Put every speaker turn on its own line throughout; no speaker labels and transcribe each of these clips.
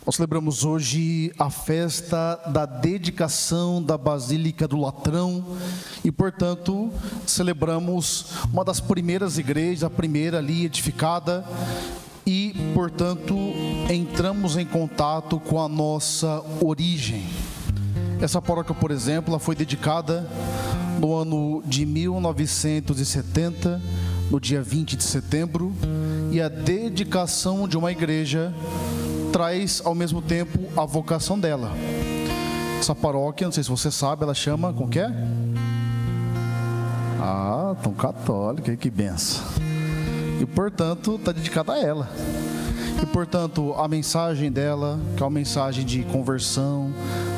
Nós celebramos hoje a festa da dedicação da Basílica do Latrão e, portanto, celebramos uma das primeiras igrejas, a primeira ali edificada e, portanto, entramos em contato com a nossa origem. Essa paróquia, por exemplo, ela foi dedicada no ano de 1970, no dia 20 de setembro, e a dedicação de uma igreja traz ao mesmo tempo a vocação dela. Essa paróquia, não sei se você sabe, ela chama, como que é? Tão católica, que benção. E portanto está dedicada a ela. E portanto a mensagem dela, que é uma mensagem de conversão,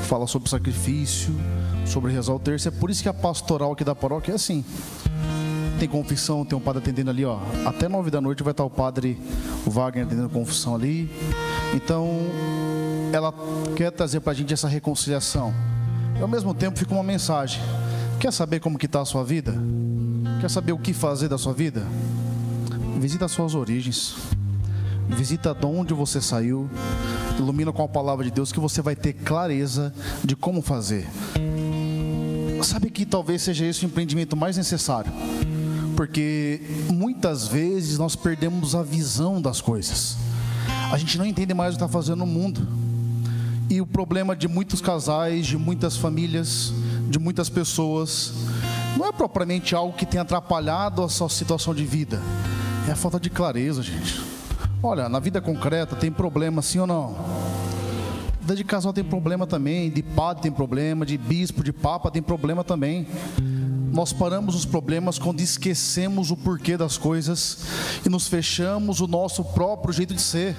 fala sobre sacrifício, sobre rezar o terço. É por isso que a pastoral aqui da paróquia é assim. Tem confissão, tem um padre atendendo ali, até 9 da noite vai estar o padre Wagner atendendo confissão ali. Então, ela quer trazer para a gente essa reconciliação. E ao mesmo tempo fica uma mensagem. Quer saber como que está a sua vida? Quer saber o que fazer da sua vida? Visita as suas origens. Visita de onde você saiu. Ilumina com a palavra de Deus que você vai ter clareza de como fazer. Sabe que talvez seja esse o empreendimento mais necessário. Porque muitas vezes nós perdemos a visão das coisas. A gente não entende mais o que está fazendo no mundo. E o problema de muitos casais, de muitas famílias, de muitas pessoas, não é propriamente algo que tenha atrapalhado a sua situação de vida. É a falta de clareza, gente. Olha, na vida concreta tem problema, sim ou não? Vida de casal tem problema também, de padre tem problema, de bispo, de papa tem problema também. Nós paramos os problemas quando esquecemos o porquê das coisas e nos fechamos o nosso próprio jeito de ser.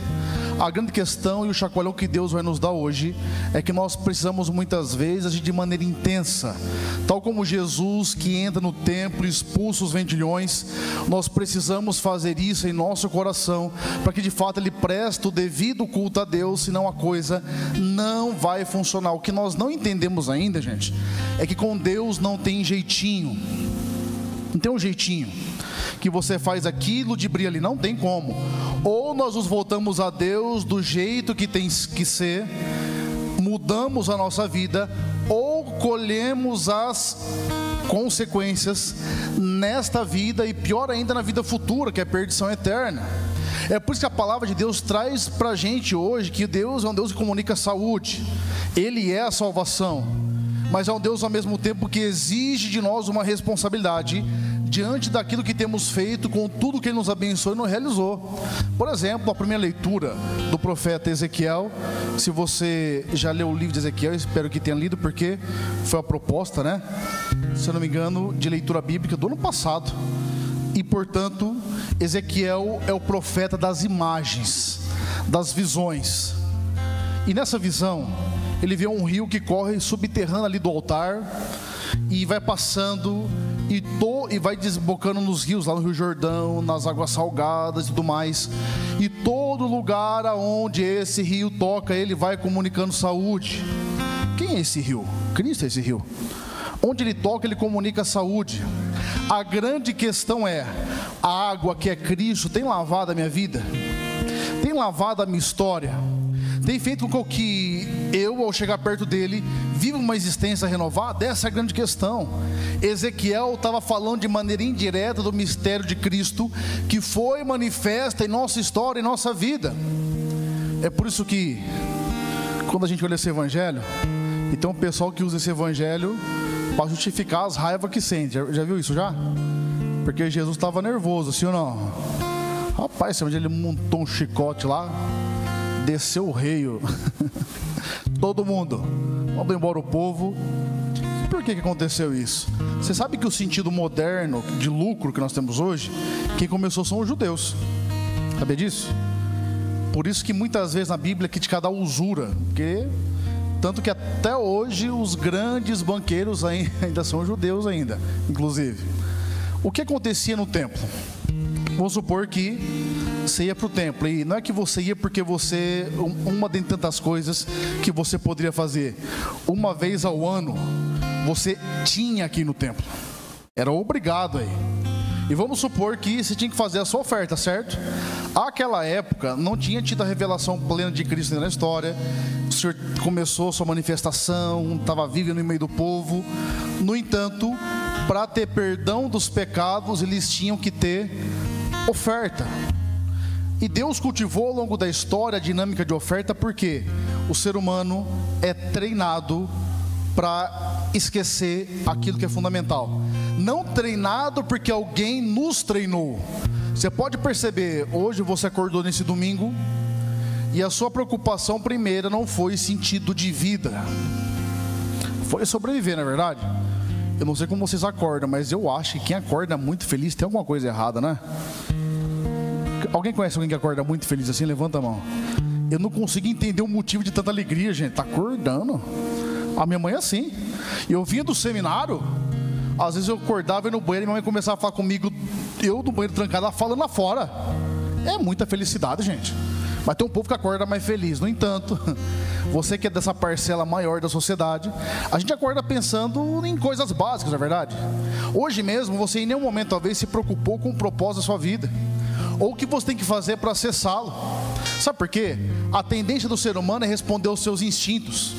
A grande questão e o chacoalhão que Deus vai nos dar hoje é que nós precisamos muitas vezes agir de maneira intensa. Tal como Jesus que entra no templo e expulsa os vendilhões, nós precisamos fazer isso em nosso coração para que de fato Ele preste o devido culto a Deus, senão a coisa não vai funcionar. O que nós não entendemos ainda, gente, é que com Deus não tem jeitinho. Não tem um jeitinho que você faz aquilo de brilho ali, não tem como. Ou nós nos voltamos a Deus do jeito que tem que ser, mudamos a nossa vida, ou colhemos as consequências nesta vida e pior ainda na vida futura, que é a perdição eterna. É por isso que a palavra de Deus traz para a gente hoje que Deus é um Deus que comunica saúde. Ele é a salvação, mas é um Deus ao mesmo tempo que exige de nós uma responsabilidade diante daquilo que temos feito com tudo que Ele nos abençoou e nos realizou. Por exemplo, a primeira leitura do profeta Ezequiel. Se você já leu o livro de Ezequiel, espero que tenha lido, porque foi a proposta, né? Se eu não me engano, de leitura bíblica do ano passado. E portanto, Ezequiel é o profeta das imagens, das visões. E nessa visão, ele vê um rio que corre subterrâneo ali do altar e vai passando e vai desembocando nos rios, lá no Rio Jordão, nas águas salgadas e tudo mais. E todo lugar aonde esse rio toca, ele vai comunicando saúde. Quem é esse rio? Cristo é esse rio. Onde ele toca, ele comunica saúde. A grande questão é: a água que é Cristo tem lavado a minha vida? Tem lavado a minha história? Tem feito com que eu, ao chegar perto dele, viva uma existência renovada? Essa é a grande questão. Ezequiel estava falando de maneira indireta do mistério de Cristo, que foi manifesta em nossa história, em nossa vida. É por isso que, quando a gente olha esse evangelho, e tem um pessoal que usa esse evangelho para justificar as raivas que sente. Já viu isso já? Porque Jesus estava nervoso, sim ou não? Rapaz, esse evangelho, ele montou um chicote lá, desceu o rei, todo mundo, mandou embora o povo. E por que aconteceu isso? Você sabe que o sentido moderno de lucro que nós temos hoje, quem começou são os judeus. Sabia disso? Por isso que muitas vezes na Bíblia é criticada a usura, porque tanto que até hoje os grandes banqueiros ainda são judeus ainda, inclusive. O que acontecia no templo? Vamos supor que você ia para o templo, e não é que você ia porque você, uma dentre tantas coisas que você poderia fazer, uma vez ao ano, você tinha aqui no templo, era obrigado aí. E vamos supor que você tinha que fazer a sua oferta, certo? Àquela época não tinha tido a revelação plena de Cristo na história. O Senhor começou sua manifestação, estava vivo no meio do povo. No entanto, para ter perdão dos pecados, eles tinham que ter oferta. E Deus cultivou ao longo da história a dinâmica de oferta, porque o ser humano é treinado para esquecer aquilo que é fundamental. Não treinado porque alguém nos treinou. Você pode perceber, hoje você acordou nesse domingo e a sua preocupação primeira não foi sentido de vida, foi sobreviver, não é verdade? Eu não sei como vocês acordam, mas eu acho que quem acorda muito feliz tem alguma coisa errada, né? Alguém conhece alguém que acorda muito feliz assim? Levanta a mão. Eu não consigo entender o motivo de tanta alegria, gente. Tá acordando. A minha mãe é assim. Eu vinha do seminário, às vezes eu acordava e no banheiro, minha mãe começava a falar comigo, eu do banheiro trancado, ela falando lá fora. É muita felicidade, gente. Mas tem um povo que acorda mais feliz. No entanto, você que é dessa parcela maior da sociedade, a gente acorda pensando em coisas básicas, não é verdade? Hoje mesmo, você em nenhum momento talvez se preocupou com o propósito da sua vida, ou o que você tem que fazer para acessá-lo. Sabe por quê? A tendência do ser humano é responder aos seus instintos,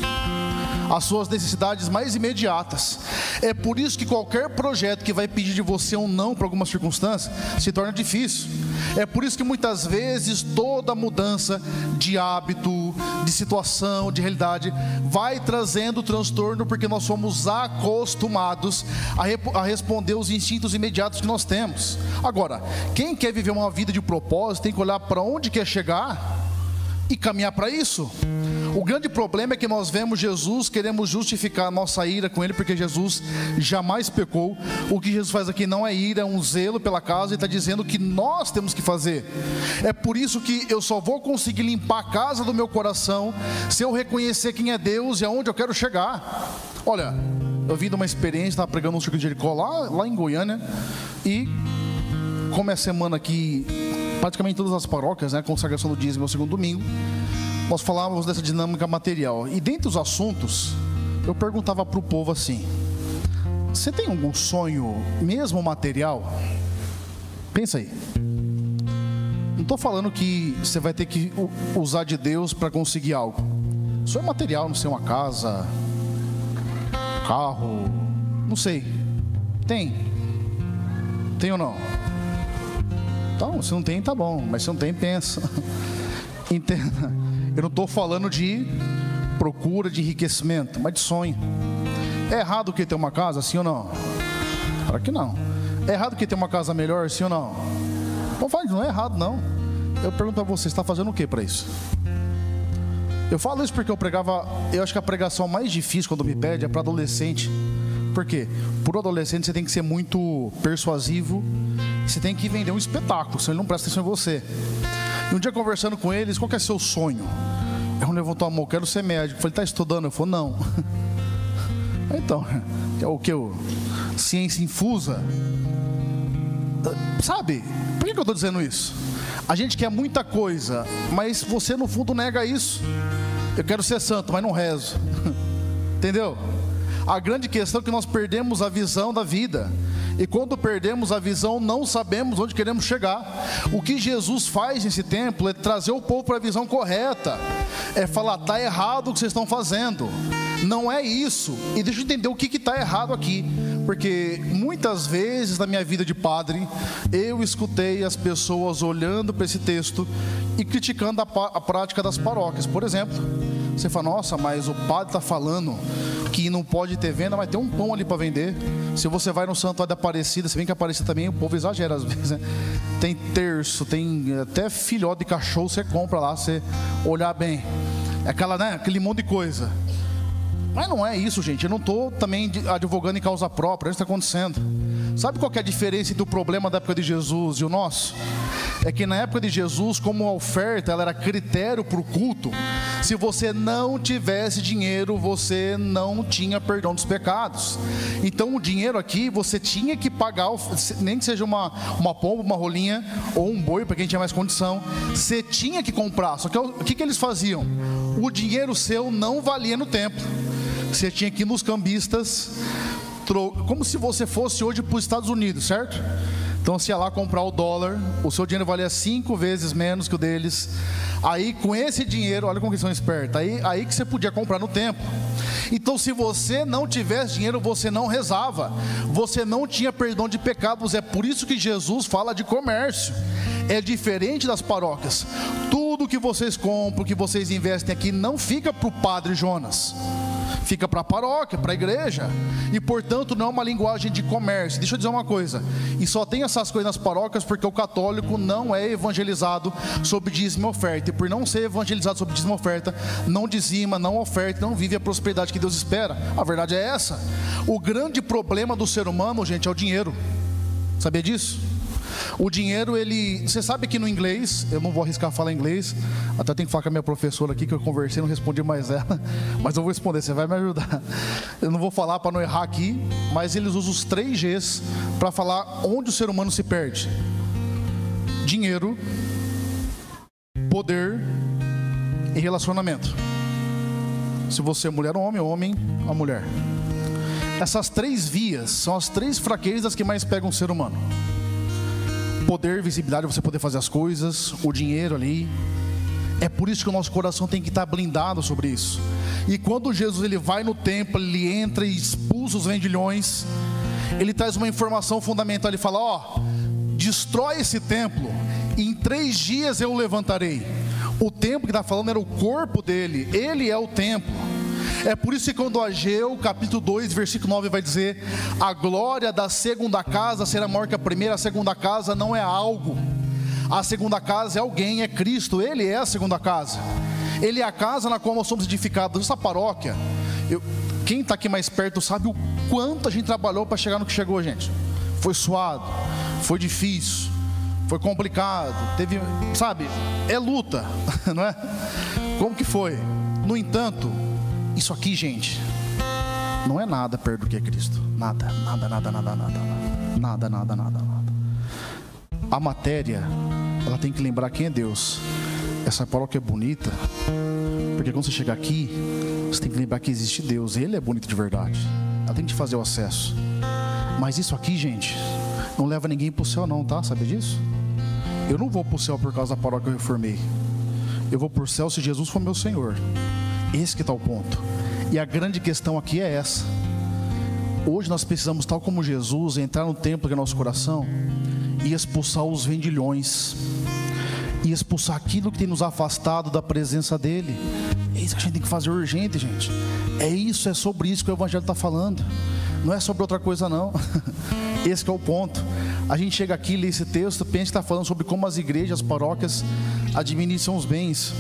às suas necessidades mais imediatas. É por isso que qualquer projeto que vai pedir de você um não para alguma circunstância se torna difícil. É por isso que muitas vezes toda mudança de hábito, de situação, de realidade vai trazendo transtorno, porque nós somos acostumados a responder os instintos imediatos que nós temos. Agora, quem quer viver uma vida de propósito tem que olhar para onde quer chegar e caminhar para isso. O grande problema é que nós vemos Jesus, queremos justificar a nossa ira com Ele, porque Jesus jamais pecou. O que Jesus faz aqui não é ira, é um zelo pela causa. Ele está dizendo que nós temos que fazer. É por isso que eu só vou conseguir limpar a casa do meu coração se eu reconhecer quem é Deus e aonde eu quero chegar. Olha, eu vim de uma experiência, estava pregando no Circo de Jericó lá em Goiânia, e como é a semana aqui, praticamente todas as paróquias, né, consagração do dízimo é o segundo domingo, nós falávamos dessa dinâmica material. E dentre os assuntos, eu perguntava para o povo assim: você tem algum sonho mesmo material? Pensa aí. Não estou falando que você vai ter que usar de Deus para conseguir algo. Sonho material, não sei, uma casa, carro, não sei. Tem ou não? Então, se não tem, tá bom. Mas se não tem, pensa. Entenda. Eu não estou falando de procura de enriquecimento, mas de sonho. É errado o que ter uma casa, sim ou não? Claro que não. É errado o que ter uma casa melhor, sim ou não? Não é errado, não. Eu pergunto a você, está fazendo o que para isso? Eu falo isso porque eu acho que a pregação mais difícil quando me pede é para adolescente. Por quê? Por adolescente você tem que ser muito persuasivo, você tem que vender um espetáculo, senão ele não presta atenção em você. E um dia conversando com eles, qual que é seu sonho? Eu levantou a mão, quero ser médico. Eu falei, está estudando? Eu falei, não. Então, é o que? Ciência infusa? Sabe, por que eu estou dizendo isso? A gente quer muita coisa, mas você no fundo nega isso. Eu quero ser santo, mas não rezo. Entendeu? A grande questão é que nós perdemos a visão da vida. E quando perdemos a visão, não sabemos onde queremos chegar. O que Jesus faz nesse templo é trazer o povo para a visão correta. É falar, está errado o que vocês estão fazendo. Não é isso. E deixa eu entender o que está errado aqui. Porque muitas vezes na minha vida de padre, eu escutei as pessoas olhando para esse texto e criticando a prática das paróquias. Por exemplo, você fala, nossa, mas o padre está falando que não pode ter venda, mas tem um pão ali para vender. Se você vai no Santuário da Aparecida, se bem que Aparecida também o povo exagera às vezes, né? Tem terço, tem até filhote de cachorro, você compra lá, você olhar bem. É aquela, né, aquele monte de coisa. Mas não é isso, gente. Eu não estou também advogando em causa própria. Isso está acontecendo. Sabe qual que é a diferença entre o problema da época de Jesus e o nosso? É que na época de Jesus, como a oferta ela era critério para o culto, se você não tivesse dinheiro, você não tinha perdão dos pecados. Então o dinheiro aqui, você tinha que pagar, nem que seja uma pomba, uma rolinha, ou um boi, para quem tinha mais condição, você tinha que comprar. Só que o que eles faziam? O dinheiro seu não valia no templo. Você tinha que ir nos cambistas, como se você fosse hoje para os Estados Unidos, certo? Então se ia lá comprar o dólar, o seu dinheiro valia 5 vezes menos que o deles. Aí com esse dinheiro, olha como eles são espertos, aí que você podia comprar no templo. Então se você não tivesse dinheiro, você não rezava, você não tinha perdão de pecados. É por isso que Jesus fala de comércio. É diferente das paróquias. Tudo que vocês compram, que vocês investem aqui, não fica para o Padre Jonas, fica para a paróquia, para a igreja. E portanto não é uma linguagem de comércio. Deixa eu dizer uma coisa, e só tem essas coisas nas paróquias porque o católico não é evangelizado sobre dízimo e oferta. E por não ser evangelizado sobre dízimo e oferta, não dizima, não oferta, não vive a prosperidade que Deus espera. A verdade é essa. O grande problema do ser humano, gente, é o dinheiro. Sabia disso? O dinheiro, você sabe que no inglês, eu não vou arriscar falar inglês, até tenho que falar com a minha professora aqui, que eu conversei, não respondi mais ela, mas eu vou responder, você vai me ajudar. Eu não vou falar para não errar aqui, mas eles usam os 3 Gs para falar onde o ser humano se perde: dinheiro, poder e relacionamento. Se você é mulher, homem a mulher. Essas 3 vias são as 3 fraquezas que mais pegam o ser humano. Poder, visibilidade, você poder fazer as coisas, o dinheiro ali. É por isso que o nosso coração tem que estar blindado sobre isso. E quando Jesus ele vai no templo, ele entra e expulsa os vendilhões, ele traz uma informação fundamental. Ele fala: destrói esse templo, e em 3 dias eu o levantarei. O templo que está falando era o corpo dele, ele é o templo. É por isso que quando Ageu, capítulo 2, versículo 9 vai dizer: a glória da segunda casa será maior que a primeira. A segunda casa não é algo, a segunda casa é alguém, é Cristo. Ele é a segunda casa, ele é a casa na qual nós somos edificados. Essa paróquia, quem está aqui mais perto sabe o quanto a gente trabalhou para chegar no que chegou, gente. Foi suado, foi difícil, foi complicado, teve, sabe, é luta, não é? Como que foi? No entanto, isso aqui, gente, não é nada perto do que é Cristo. Nada. A matéria, ela tem que lembrar quem é Deus. Essa paróquia é bonita porque quando você chegar aqui, você tem que lembrar que existe Deus. Ele é bonito de verdade. Ela tem que te fazer o acesso. Mas isso aqui, gente, não leva ninguém para o céu não, tá? Sabe disso? Eu não vou para o céu por causa da paróquia que eu reformei. Eu vou para o céu se Jesus for meu Senhor. Esse que está o ponto. E a grande questão aqui é essa. Hoje nós precisamos, tal como Jesus, entrar no templo que é nosso coração e expulsar os vendilhões, e expulsar aquilo que tem nos afastado da presença dele. É isso que a gente tem que fazer urgente, gente. É sobre isso que o Evangelho está falando. Não é sobre outra coisa não. Esse que é o ponto. A gente chega aqui, lê esse texto, pensa que está falando sobre como as igrejas, as paróquias administram os bens.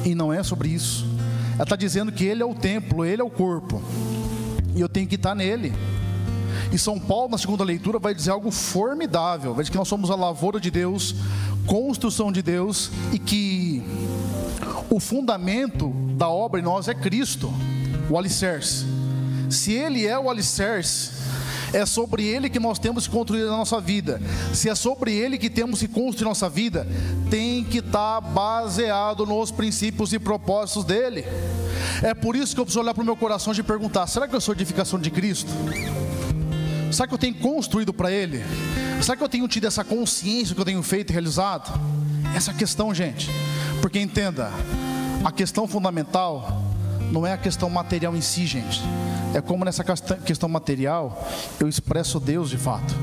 E não é sobre isso. Ela está dizendo que ele é o templo, ele é o corpo, e eu tenho que estar nele. E São Paulo, na segunda leitura, vai dizer algo formidável. Vai dizer que nós somos a lavoura de Deus, construção de Deus, e que o fundamento da obra em nós é Cristo, o alicerce. Se ele é o alicerce, é sobre ele que nós temos que construir a nossa vida. Se é sobre ele que temos que construir a nossa vida, tem que estar baseado nos princípios e propósitos dele. É por isso que eu preciso olhar para o meu coração e perguntar: será que eu sou edificação de Cristo? Será que eu tenho construído para ele? Será que eu tenho tido essa consciência que eu tenho feito e realizado? Essa é a questão, gente. Porque entenda, a questão fundamental não é a questão material em si, gente. É como nessa questão material eu expresso Deus de fato.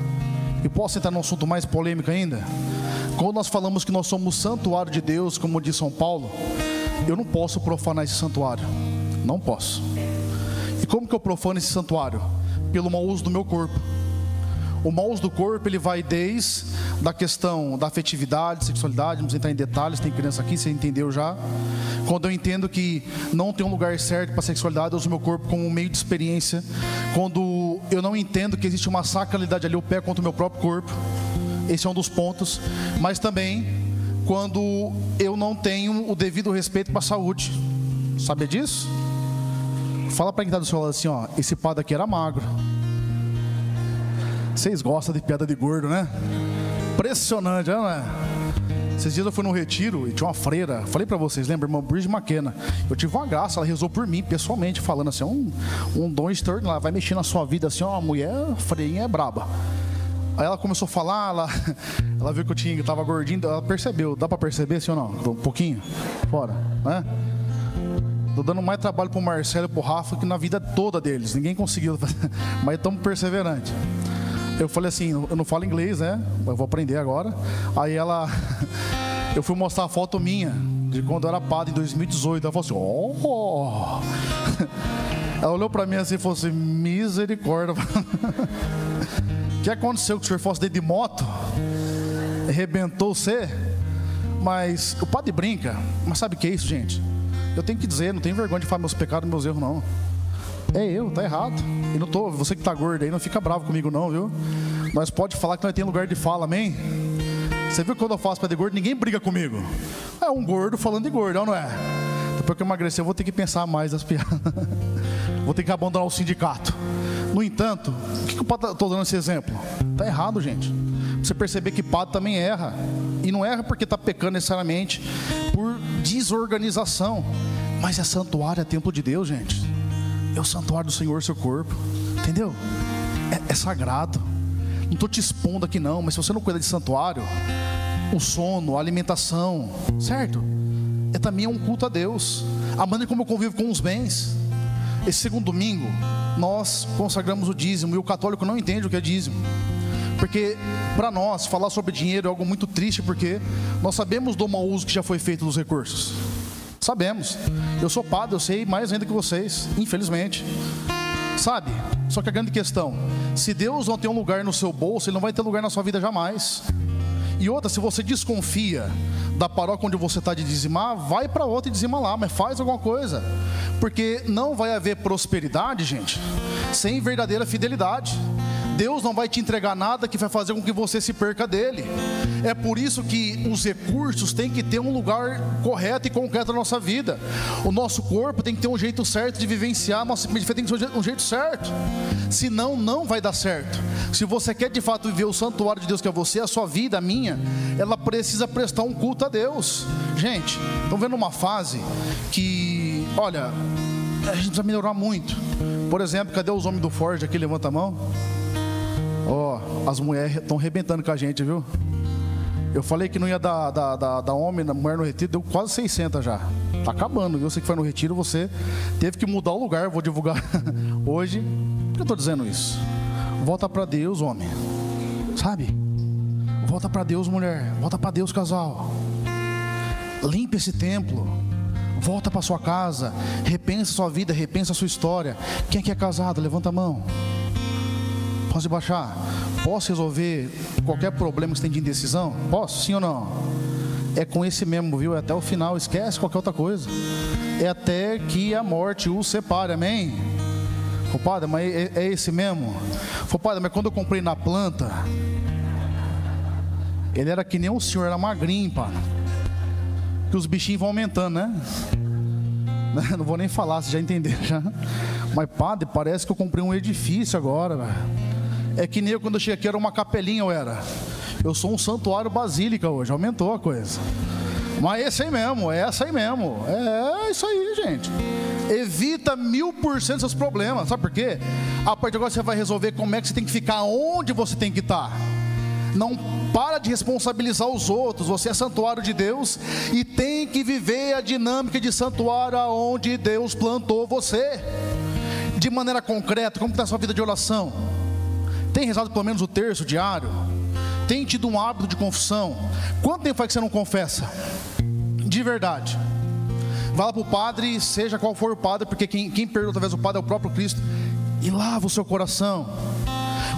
E posso entrar num assunto mais polêmico ainda? Quando nós falamos que nós somos santuário de Deus, como diz São Paulo, eu não posso profanar esse santuário. Não posso. E como que eu profano esse santuário? Pelo mau uso do meu corpo. O mau uso do corpo, ele vai desde da questão da afetividade, sexualidade. Vamos entrar em detalhes, tem criança aqui, você entendeu já? Quando eu entendo que não tem um lugar certo para a sexualidade, eu uso meu corpo como um meio de experiência. Quando eu não entendo que existe uma sacralidade ali, eu pego contra o meu próprio corpo. Esse é um dos pontos. Mas também quando eu não tenho o devido respeito para a saúde. Sabia disso? Fala para quem está do seu lado assim, ó: esse padre aqui era magro. Vocês gostam de piada de gordo, né? Impressionante, não é? Esses dias eu fui num retiro e tinha uma freira. Falei pra vocês, lembra? Irmã Bridget McKenna. Eu tive uma graça, ela rezou por mim pessoalmente, falando assim: um dom extraordinário, vai mexer na sua vida assim, ó, a mulher, a freirinha é braba. Aí ela começou a falar, ela viu que eu estava gordinho, ela percebeu. Dá para perceber, sim ou não? Um pouquinho? Fora, né? Tô dando mais trabalho pro Marcelo e pro Rafa que na vida toda deles. Ninguém conseguiu, mas estamos perseverantes. Eu falei assim, eu não falo inglês, né? Eu vou aprender agora. Aí eu fui mostrar a foto minha de quando eu era padre em 2018. Ela falou assim, oh! Ela olhou pra mim assim e falou assim, misericórdia. O que aconteceu que o senhor fosse dentro de moto? Arrebentou você? Mas o padre brinca. Mas sabe o que é isso, gente? Eu tenho que dizer, não tenho vergonha de falar meus pecados, meus erros, não. É eu, tá errado. E não tô, você que tá gordo aí, não fica bravo comigo não, viu? Nós pode falar que nós temos lugar de fala, amém? Você viu que quando eu faço para de gordo, ninguém briga comigo. É um gordo falando de gordo, não é? Depois que eu emagrecer, eu vou ter que pensar mais nas piadas. Vou ter que abandonar o sindicato. No entanto, o que eu estou dando esse exemplo? Tá errado, gente. Você perceber que padre também erra. E não erra porque está pecando necessariamente por desorganização. Mas é santuário, é templo de Deus, gente. É o santuário do Senhor, seu corpo. Entendeu? É sagrado. Não estou te expondo aqui não, mas se você não cuida de santuário, o sono, a alimentação, certo? Também é um culto a Deus. A maneira como eu convivo com os bens. Esse segundo domingo, nós consagramos o dízimo. E o católico não entende o que é dízimo. Porque para nós, falar sobre dinheiro é algo muito triste. Porque nós sabemos do mau uso que já foi feito dos recursos. Sabemos. Eu sou padre, eu sei mais ainda que vocês, infelizmente. Sabe? Só que a grande questão, se Deus não tem um lugar no seu bolso, Ele não vai ter lugar na sua vida jamais. E outra, se você desconfia da paróquia onde você está de dizimar, vai para outra e dizima lá, mas faz alguma coisa. Porque não vai haver prosperidade, gente, sem verdadeira fidelidade. Deus não vai te entregar nada que vai fazer com que você se perca dele. É por isso que os recursos têm que ter um lugar correto e concreto na nossa vida. O nosso corpo tem que ter um jeito certo de vivenciar, nossa fé tem que ter um jeito certo. Senão não vai dar certo. Se você quer de fato viver o santuário de Deus que é você, a sua vida, a minha, ela precisa prestar um culto a Deus. Gente, estão vendo uma fase que, olha, a gente precisa melhorar muito. Por exemplo, cadê os homens do Ford aqui? Levanta a mão. As mulheres estão arrebentando com a gente, viu? Eu falei que não ia dar homem, mulher no retiro, deu quase 600 já. Tá acabando, viu? Você que foi no retiro, você teve que mudar o lugar. Vou divulgar hoje. Por que eu estou dizendo isso? Volta para Deus, homem. Sabe? Volta para Deus, mulher. Volta para Deus, casal. Limpa esse templo. Volta para sua casa. Repensa a sua vida, repensa a sua história. Quem aqui é casado? Levanta a mão. Posso baixar? Posso resolver qualquer problema que você tem de indecisão? Posso? Sim ou não? É com esse mesmo, viu? É até o final, esquece qualquer outra coisa. É até que a morte os separe, amém? Ô padre, mas é esse mesmo? Ô padre, mas quando eu comprei na planta, ele era que nem o senhor, era magrinho, pá. Que os bichinhos vão aumentando, né? Não vou nem falar, vocês já entenderam já. Mas padre, parece que eu comprei um edifício agora, velho. É que nem eu quando eu cheguei aqui era uma capelinha, eu sou um santuário basílica hoje, aumentou a coisa. Mas esse aí mesmo, é essa aí mesmo. É isso aí, gente. Evita 1000% dos seus problemas. Sabe por quê? A partir de agora você vai resolver como é que você tem que ficar, onde você tem que estar. Não para de responsabilizar os outros. Você é santuário de Deus e tem que viver a dinâmica de santuário aonde Deus plantou você. De maneira concreta, como está a sua vida de oração? Tem rezado pelo menos o terço diário? Tem tido um hábito de confissão? Quanto tempo faz que você não confessa? De verdade. Vá lá para o padre, seja qual for o padre, porque quem perdoa através do padre é o próprio Cristo, e lava o seu coração.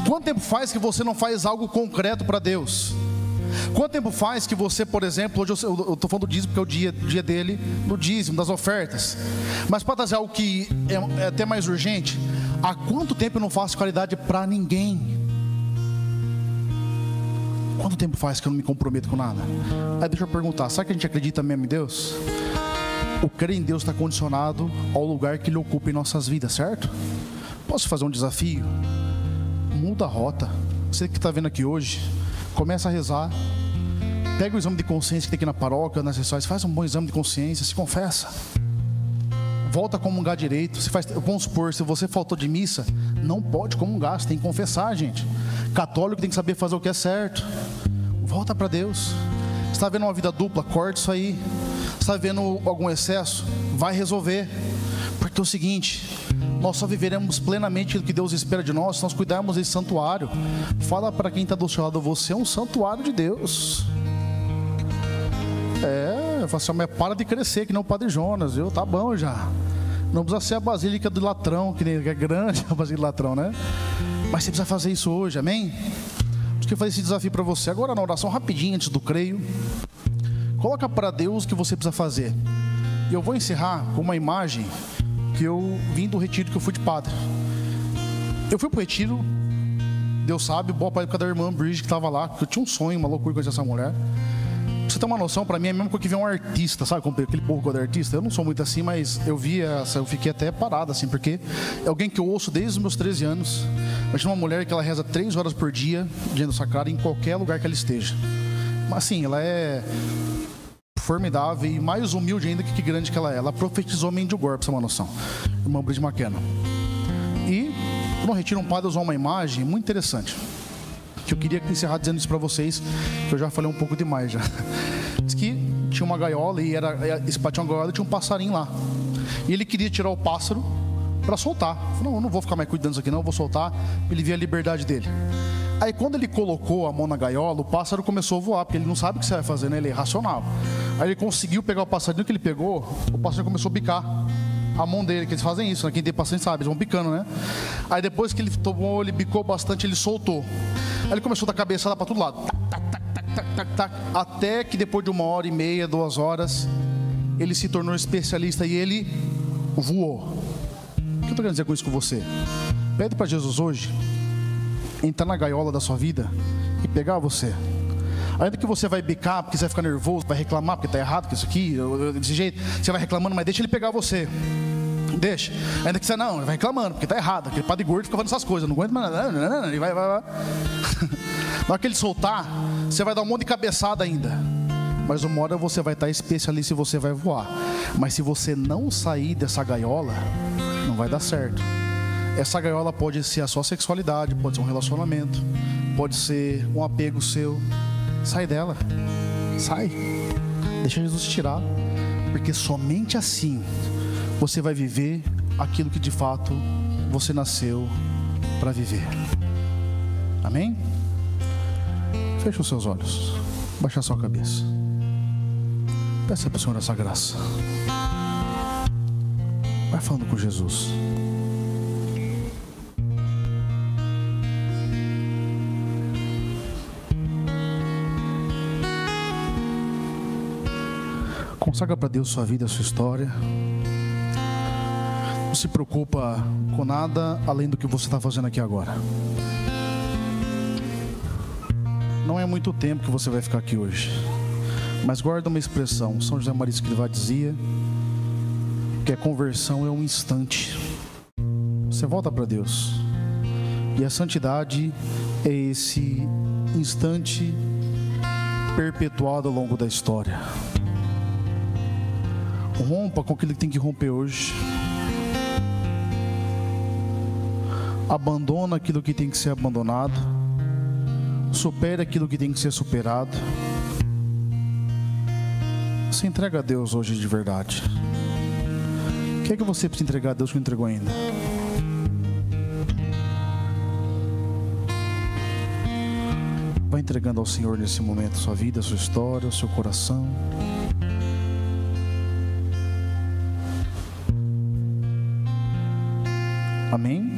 Quanto tempo faz que você não faz algo concreto para Deus? Quanto tempo faz que você, por exemplo, hoje eu estou falando do dízimo, porque é o dia dele, do dízimo, das ofertas. Mas para trazer algo que é até mais urgente, há quanto tempo eu não faço caridade para ninguém? Quanto tempo faz que eu não me comprometo com nada? Aí deixa eu perguntar, sabe que a gente acredita mesmo em Deus? O crer em Deus está condicionado ao lugar que Ele ocupa em nossas vidas, certo? Posso fazer um desafio? Muda a rota. Você que está vendo aqui hoje, começa a rezar. Pega o exame de consciência que tem aqui na paróquia, nas sessões, faz um bom exame de consciência, se confessa. volta a comungar direito. Vamos supor, se você faltou de missa, não pode comungar, você tem que confessar, gente. Católico tem que saber fazer o que é certo. Volta para Deus. Você está vendo uma vida dupla? Corta isso aí. Você está vendo algum excesso? Vai resolver. Porque é o seguinte, nós só viveremos plenamente o que Deus espera de nós se nós cuidarmos desse santuário. Fala para quem está do seu lado: você é um santuário de Deus. Eu falo assim: mas para de crescer que não o Padre Jonas, viu? Tá bom já. Não precisa ser a Basílica do Latrão, que é grande a Basílica do Latrão, né? Mas você precisa fazer isso hoje, amém? Acho que eu fazer esse desafio para você. Agora na oração, rapidinho, antes do creio. Coloca para Deus o que você precisa fazer. E eu vou encerrar com uma imagem que eu vim do retiro que eu fui de padre. Eu fui pro retiro, Deus sabe, boa parte da irmã Bridget que estava lá, que eu tinha um sonho, uma loucura conhecer essa mulher. Pra você ter uma noção, para mim é a mesma coisa que ver um artista, sabe? Aquele povo que é artista. Eu não sou muito assim, mas eu fiquei até parado assim, porque é alguém que eu ouço desde os meus 13 anos. Mas uma mulher que ela reza 3 horas por dia diante do sacrário em qualquer lugar que ela esteja. Mas assim, ela é formidável e mais humilde ainda que grande que ela é. Ela profetizou Mendigor, pra você ter uma noção. Irmã Bridget McKenna. E no retiro um padre usou uma imagem muito interessante, que eu queria encerrar dizendo isso para vocês, que eu já falei um pouco demais já. Diz que tinha uma gaiola e esse pai tinha uma gaiola e tinha um passarinho lá. E ele queria tirar o pássaro para soltar. Falei: não, eu não vou ficar mais cuidando disso aqui não, eu vou soltar. Ele via a liberdade dele. Aí quando ele colocou a mão na gaiola, o pássaro começou a voar, porque ele não sabe o que você vai fazer, né? Ele é irracional. Aí ele conseguiu pegar o passarinho que ele pegou, o pássaro começou a bicar a mão dele, que eles fazem isso, né? Quem tem paciente sabe, eles vão bicando, né? Aí depois que ele tomou, ele bicou bastante, ele soltou. Aí ele começou a dar cabeçada para todo lado, tac, tac, tac, tac, tac, tac, até que depois de 1h30, 2 horas, ele se tornou especialista e ele voou. O que eu estou querendo dizer com isso com você? Pede para Jesus hoje entrar na gaiola da sua vida e pegar você. Ainda que você vai bicar, porque você vai ficar nervoso, vai reclamar porque está errado com isso aqui, desse jeito, você vai reclamando, mas deixa ele pegar você. Deixa. Ainda que você não, ele vai reclamando, porque está errado. Aquele padre gordo fica fazendo essas coisas, não aguenta mais nada. Ele vai. Na hora que ele soltar, você vai dar um monte de cabeçada ainda. Mas uma hora você vai estar especialista e você vai voar. Mas se você não sair dessa gaiola, não vai dar certo. Essa gaiola pode ser a sua sexualidade, pode ser um relacionamento, pode ser um apego seu. Sai dela. Sai. Deixa Jesus te tirar. Porque somente assim você vai viver aquilo que de fato você nasceu para viver. Amém? Feche os seus olhos. Baixa a sua cabeça. Peça para o Senhor essa graça. Vai falando com Jesus. Consagra para Deus sua vida, sua história. Não se preocupa com nada além do que você está fazendo aqui agora. Não é muito tempo que você vai ficar aqui hoje. Mas guarda uma expressão. São José Maria Escrivá dizia que a conversão é um instante. Você volta para Deus. E a santidade é esse instante perpetuado ao longo da história. Rompa com aquilo que tem que romper hoje. Abandona aquilo que tem que ser abandonado. Supera aquilo que tem que ser superado. Se entrega a Deus hoje de verdade. O que é que você precisa entregar a Deus que não entregou ainda? Vai entregando ao Senhor nesse momento a sua vida, a sua história, o seu coração. Amém?